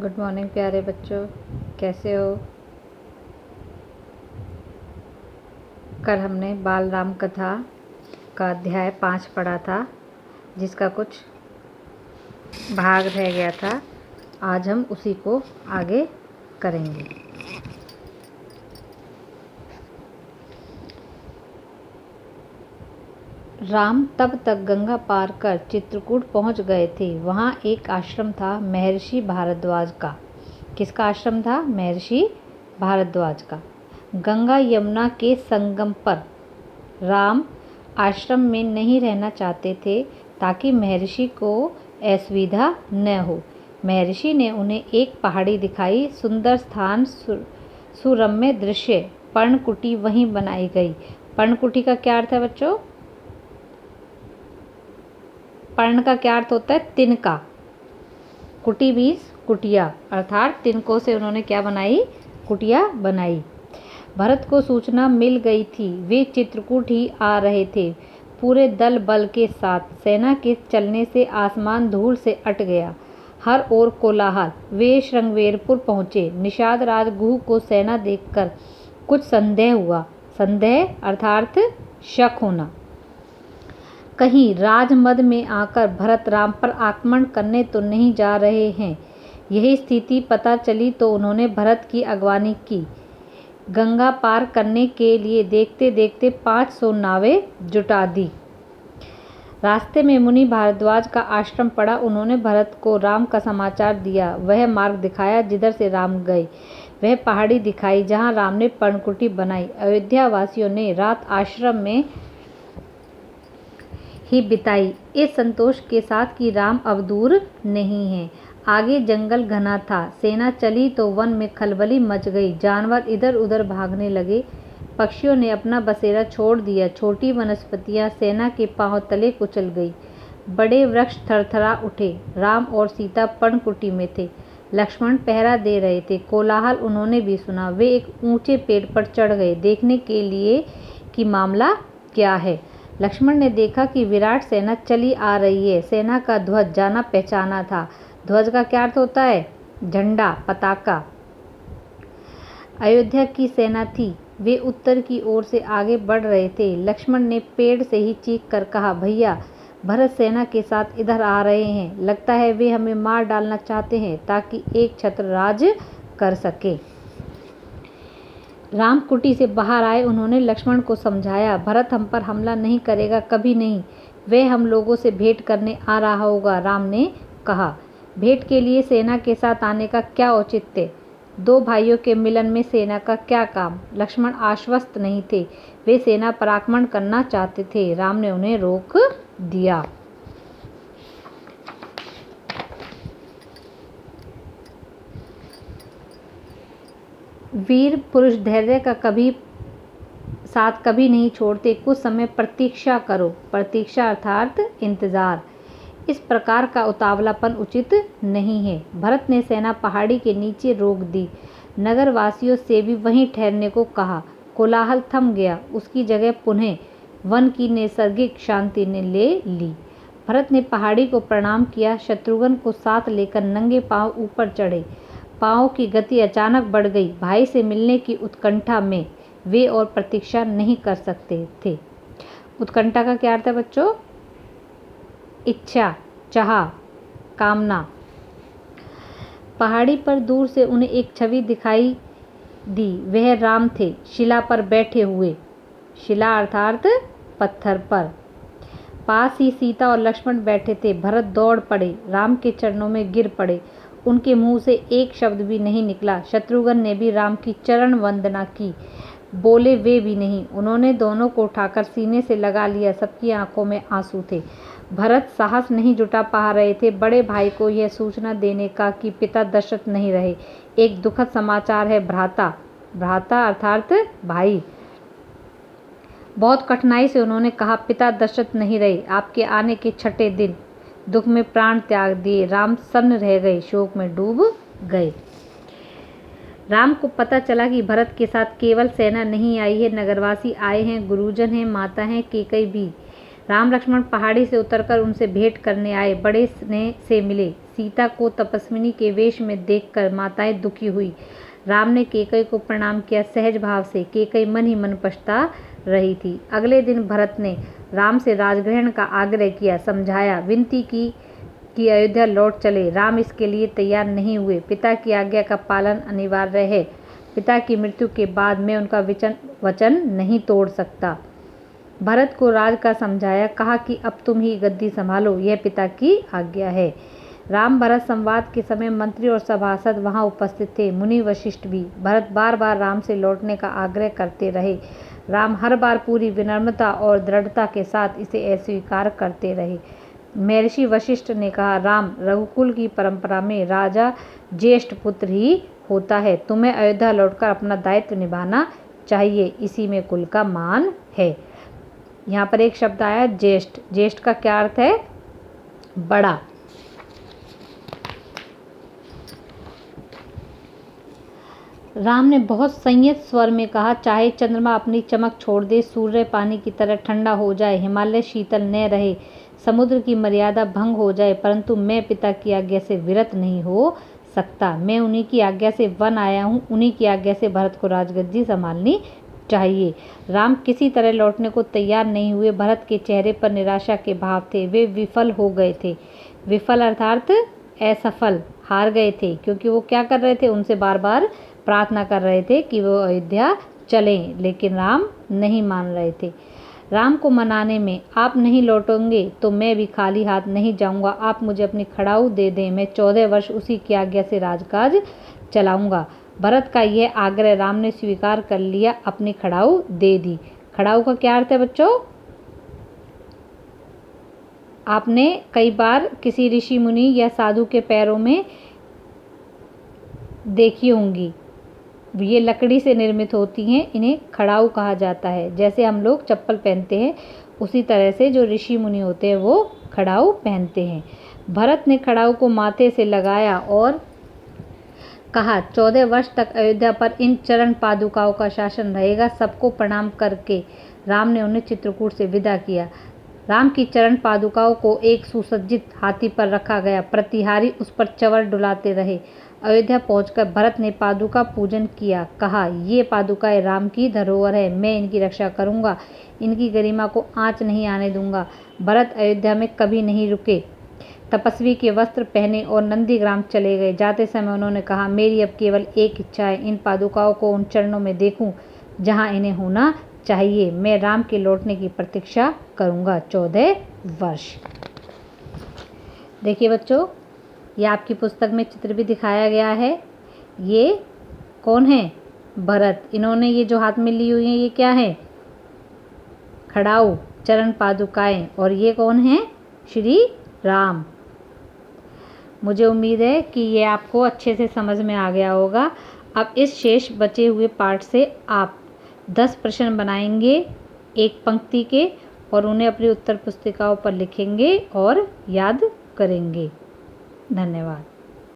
Good morning प्यारे बच्चों, कैसे हो। कल हमने बाल राम कथा का अध्याय 5 पढ़ा था, जिसका कुछ भाग रह गया था। आज हम उसी को आगे करेंगे। राम तब तक गंगा पार कर चित्रकूट पहुंच गए थे। वहां एक आश्रम था महर्षि भारद्वाज का। किसका आश्रम था? महर्षि भारद्वाज का। गंगा यमुना के संगम पर राम आश्रम में नहीं रहना चाहते थे, ताकि महर्षि को असुविधा न हो। महर्षि ने उन्हें एक पहाड़ी दिखाई। सुंदर स्थान, सुरम्य दृश्य, पर्णकुटी वहीं बनाई गई। पर्णकुटी का क्या अर्थ है बच्चों? पर्ण का क्या अर्थ होता है? तिनका। कुटी मीन्स कुटिया, अर्थात तिनकों से उन्होंने क्या बनाई? कुटिया बनाई। भरत को सूचना मिल गई थी। वे चित्रकूट ही आ रहे थे, पूरे दल बल के साथ। सेना के चलने से आसमान धूल से अट गया, हर ओर कोलाहल। वे श्रृंगवेरपुर पहुंचे। निषाद राजगुह को सेना देखकर कुछ संदेह हुआ। संदेह अर्थात शक होना। कहीं राजमद में आकर भरत राम पर आक्रमण करने तो नहीं जा रहे हैं। यही स्थिति पता चली तो उन्होंने भरत की अगवानी की। गंगा पार करने के लिए देखते देखते 500 नावें जुटा दी। रास्ते में मुनि भारद्वाज का आश्रम पड़ा। उन्होंने भरत को राम का समाचार दिया। वह मार्ग दिखाया जिधर से राम गए। वह पहाड़ी दिखाई जहां राम ने पर्णकुटी बनाई। अयोध्या वासियों ने रात आश्रम में ही बिताई, इस संतोष के साथ कि राम अब दूर नहीं है। आगे जंगल घना था। सेना चली तो वन में खलबली मच गई। जानवर इधर उधर भागने लगे। पक्षियों ने अपना बसेरा छोड़ दिया। छोटी वनस्पतियां सेना के पांव तले कुचल गई। बड़े वृक्ष थरथरा उठे। राम और सीता पर्णकुटी में थे। लक्ष्मण पहरा दे रहे थे। कोलाहल उन्होंने भी सुना। वे एक ऊंचे पेड़ पर चढ़ गए, देखने के लिए कि मामला क्या है। लक्ष्मण ने देखा कि विराट सेना चली आ रही है। सेना का ध्वज जाना पहचाना था। ध्वज का क्या अर्थ होता है? झंडा, पताका। अयोध्या की सेना थी। वे उत्तर की ओर से आगे बढ़ रहे थे। लक्ष्मण ने पेड़ से ही चीख कर कहा, भैया, भरत सेना के साथ इधर आ रहे हैं। लगता है वे हमें मार डालना चाहते हैं, ताकि एक छत्र राज कर सके। राम कुटी से बाहर आए। उन्होंने लक्ष्मण को समझाया, भरत हम पर हमला नहीं करेगा, कभी नहीं। वह हम लोगों से भेंट करने आ रहा होगा। राम ने कहा, भेंट के लिए सेना के साथ आने का क्या औचित्य? दो भाइयों के मिलन में सेना का क्या काम? लक्ष्मण आश्वस्त नहीं थे। वे सेना पर आक्रमण करना चाहते थे। राम ने उन्हें रोक दिया। वीर पुरुष धैर्य का कभी नहीं छोड़ते। कुछ समय प्रतीक्षा करो। प्रतीक्षा अर्थात इंतजार। इस प्रकार का उतावलापन उचित नहीं है। भरत ने सेना पहाड़ी के नीचे रोक दी। नगरवासियों से भी वहीं ठहरने को कहा। कोलाहल थम गया। उसकी जगह पुनः वन की नैसर्गिक शांति ने ले ली। भरत ने पहाड़ी को प्रणाम किया। शत्रुघ्न को साथ लेकर नंगे पांव ऊपर चढ़े। पांव की गति अचानक बढ़ गई। भाई से मिलने की उत्कंठा में वे और प्रतीक्षा नहीं कर सकते थे। उत्कंठा का क्या अर्थ है बच्चों? इच्छा, चाह, कामना। पहाड़ी पर दूर से उन्हें एक छवि दिखाई दी। वह राम थे, शिला पर बैठे हुए। शिला अर्थात पत्थर पर। पास ही सीता और लक्ष्मण बैठे थे। भरत दौड़ पड़े, राम के चरणों में गिर पड़े। उनके मुंह से एक शब्द भी नहीं निकला। शत्रुघ्न ने भी राम की चरण वंदना की, बोले वे भी नहीं। उन्होंने दोनों को उठाकर सीने से लगा लिया। सबकी आंखों में आंसू थे। भरत साहस नहीं जुटा पा रहे थे बड़े भाई को यह सूचना देने का कि पिता दशरथ नहीं रहे। एक दुखद समाचार है भ्राता। भ्राता अर्थात भाई। बहुत कठिनाई से उन्होंने कहा, पिता दशरथ नहीं रहे। आपके आने के छठे दिन दुख में प्राण त्याग दिए। राम सन्न रह गए, शोक में डूब गए। राम को पता चला कि भरत के साथ केवल सेना नहीं आई है, नगरवासी आए हैं, गुरुजन हैं, माता हैं, कैकेयी भी। राम लक्ष्मण पहाड़ी से उतरकर उनसे भेंट करने आए। बड़े स्नेह से मिले। सीता को तपस्विनी के वेश में देखकर माताएं दुखी हुई। राम ने केकई को प्रणाम किया सहज भाव से। केकई मन ही मन पछता रही थी। अगले दिन भरत ने राम से राजग्रहण का आग्रह किया, समझाया, विनती की कि अयोध्या लौट चले। राम इसके लिए तैयार नहीं हुए। पिता की आज्ञा का पालन अनिवार्य है। पिता की मृत्यु के बाद मैं उनका वचन नहीं तोड़ सकता। भरत को राज का समझाया, कहा कि अब तुम ही गद्दी संभालो, यह पिता की आज्ञा है। राम भरत संवाद के समय मंत्री और सभासद वहां उपस्थित थे, मुनि वशिष्ठ भी। भरत बार बार राम से लौटने का आग्रह करते रहे। राम हर बार पूरी विनम्रता और दृढ़ता के साथ इसे अस्वीकार करते रहे। महर्षि वशिष्ठ ने कहा, राम, रघुकुल की परंपरा में राजा ज्येष्ठ पुत्र ही होता है। तुम्हें अयोध्या लौटकर अपना दायित्व निभाना चाहिए, इसी में कुल का मान है। यहाँ पर एक शब्द आया ज्येष्ठ। ज्येष्ठ का क्या अर्थ है? बड़ा। राम ने बहुत संयत स्वर में कहा, चाहे चंद्रमा अपनी चमक छोड़ दे, सूर्य पानी की तरह ठंडा हो जाए, हिमालय शीतल न रहे, समुद्र की मर्यादा भंग हो जाए, परंतु मैं पिता की आज्ञा से विरत नहीं हो सकता। मैं उन्हीं की आज्ञा से वन आया हूँ, उन्हीं की आज्ञा से भरत को राजगद्दी संभालनी चाहिए। राम किसी तरह लौटने को तैयार नहीं हुए। भरत के चेहरे पर निराशा के भाव थे। वे विफल हो गए थे। विफल अर्थात असफल, हार गए थे, क्योंकि वो क्या कर रहे थे? उनसे बार बार प्रार्थना कर रहे थे कि वो अयोध्या चलें, लेकिन राम नहीं मान रहे थे। राम को मनाने में, आप नहीं लौटेंगे तो मैं भी खाली हाथ नहीं जाऊंगा, आप मुझे अपनी खड़ाऊ दे दें, मैं 14 वर्ष उसी की आज्ञा से राजकाज चलाऊंगा। भरत का यह आग्रह राम ने स्वीकार कर लिया, अपनी खड़ाऊ दे दी। खड़ाऊ का क्या अर्थ है बच्चों? आपने कई बार किसी ऋषि मुनि या साधु के पैरों में देखी होंगी। ये लकड़ी से निर्मित होती हैं, इन्हें खड़ाऊ कहा जाता है। जैसे हम लोग चप्पल पहनते हैं, उसी तरह से जो ऋषि मुनि होते हैं वो खड़ाऊ पहनते हैं। भरत ने खड़ाऊ को माथे से लगाया और कहा, 14 वर्ष तक अयोध्या पर इन चरण पादुकाओं का शासन रहेगा। सबको प्रणाम करके राम ने उन्हें चित्रकूट से विदा किया। राम की चरण पादुकाओं को एक सुसज्जित हाथी पर रखा गया। प्रतिहारी उस पर चंवर डुलाते रहे। अयोध्या पहुंचकर भरत ने पादुका पूजन किया। कहा, ये पादुकाएं राम की धरोहर है, मैं इनकी रक्षा करूंगा, इनकी गरिमा को आंच नहीं आने दूंगा। भरत अयोध्या में कभी नहीं रुके। तपस्वी के वस्त्र पहने और नंदीग्राम चले गए। जाते समय उन्होंने कहा, मेरी अब केवल एक इच्छा है, इन पादुकाओं को उन चरणों में देखूं जहां इन्हें होना चाहिए। मैं राम के लौटने की प्रतीक्षा करूंगा 14 वर्ष। देखिए बच्चों, ये आपकी पुस्तक में चित्र भी दिखाया गया है। ये कौन है? भरत। इन्होंने ये जो हाथ में ली हुई है, ये क्या है? खड़ाऊ, चरण पादुकाएं। और ये कौन है? श्री राम। मुझे उम्मीद है कि ये आपको अच्छे से समझ में आ गया होगा। अब इस शेष बचे हुए पार्ट से आप 10 प्रश्न बनाएंगे एक पंक्ति के, और उन्हें अपनी उत्तर पुस्तिकाओं पर लिखेंगे और याद करेंगे। धन्यवाद।